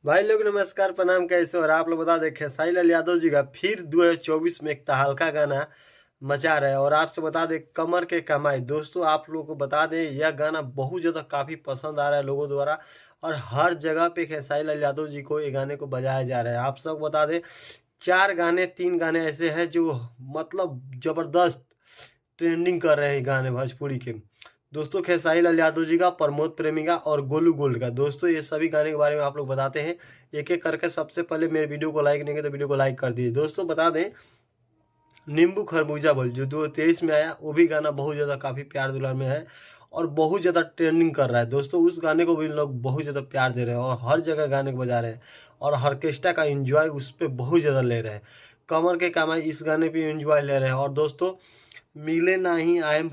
भाई लोग नमस्कार प्रणाम, कैसे हो? और आप लोग बता दें खेसारी लाल यादव जी का फिर 2024 में एक तहलका गाना मचा रहे हैं। और आपसे बता दें कमर के कमाई, दोस्तों आप लोगों को बता दें यह गाना बहुत ज़्यादा काफ़ी पसंद आ रहा है लोगों द्वारा। और हर जगह पे खेसारी लाल यादव जी को ये गाने को बजाया जा रहा है। आप सब बता दें 3 गाने ऐसे हैं जो मतलब ज़बरदस्त ट्रेंडिंग कर रहे हैं गाने भोजपुरी के। दोस्तों खेसारी लाल यादव जी का, प्रमोद प्रेमी का और गोलू गोल्ड का। दोस्तों ये सभी गाने के बारे में आप लोग बताते हैं एक एक करके। सबसे पहले मेरे वीडियो को लाइक नहीं किया तो वीडियो को लाइक कर दीजिए। दोस्तों बता दें नींबू खरबूजा बोल जो 2023 में आया, वो भी गाना बहुत ज़्यादा काफ़ी प्यार दुलार में है और बहुत ज़्यादा ट्रेंडिंग कर रहा है। दोस्तों उस गाने को भी लोग बहुत ज़्यादा प्यार दे रहे हैं और हर जगह गाने को बजा रहे हैं और ऑर्केस्ट्रा का एंजॉय उस पर बहुत ज़्यादा ले रहे हैं। कमर के कमाई इस गाने पे एंजॉय ले रहे हैं। और दोस्तों मिले नाही आई एम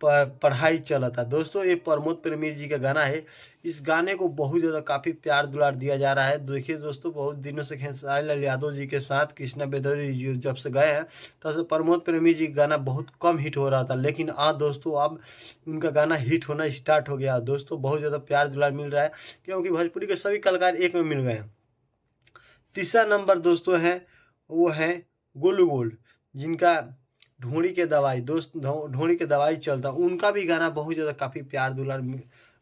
पढ़ाई चला था, दोस्तों ये प्रमोद प्रेमी जी का गाना है। इस गाने को बहुत ज़्यादा काफ़ी प्यार दुलार दिया जा रहा है। देखिए दोस्तों बहुत दिनों से खेसारी लाल यादव जी के साथ कृष्णा बेदर्जी जी जब से गए हैं तब से प्रमोद प्रेमी जी का गाना बहुत कम हिट हो रहा था, लेकिन आज दोस्तों अब उनका गाना हिट होना स्टार्ट हो गया। दोस्तों बहुत ज़्यादा प्यार दुलार मिल रहा है क्योंकि भोजपुरी के सभी कलाकार एक में मिल गए हैं। तीसरा नंबर दोस्तों है वो है गोलू गोल्ड, जिनका ढोंड़ी के दवाई, दोस्त ढोंड़ी के दवाई चलता, उनका भी गाना बहुत ज़्यादा काफ़ी प्यार दुलार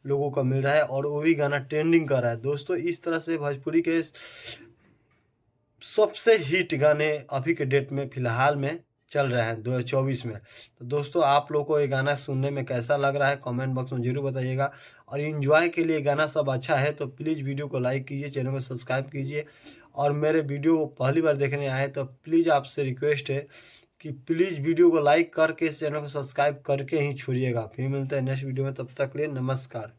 लोगों को मिल रहा है और वो भी गाना ट्रेंडिंग कर रहा है। दोस्तों इस तरह से भोजपुरी के सबसे हिट गाने अभी के डेट में फ़िलहाल में चल रहे हैं 2024 में। तो दोस्तों आप लोग को ये गाना सुनने में कैसा लग रहा है कमेंट बॉक्स में ज़रूर बताइएगा। और एंजॉय के लिए गाना सब अच्छा है तो प्लीज़ वीडियो को लाइक कीजिए, चैनल को सब्सक्राइब कीजिए। और मेरे वीडियो को पहली बार देखने आए तो प्लीज़ आपसे रिक्वेस्ट है कि प्लीज़ वीडियो को लाइक करके इस चैनल को सब्सक्राइब करके ही छोड़िएगा। फिर मिलते हैं नेक्स्ट वीडियो में, तब तक के लिए नमस्कार।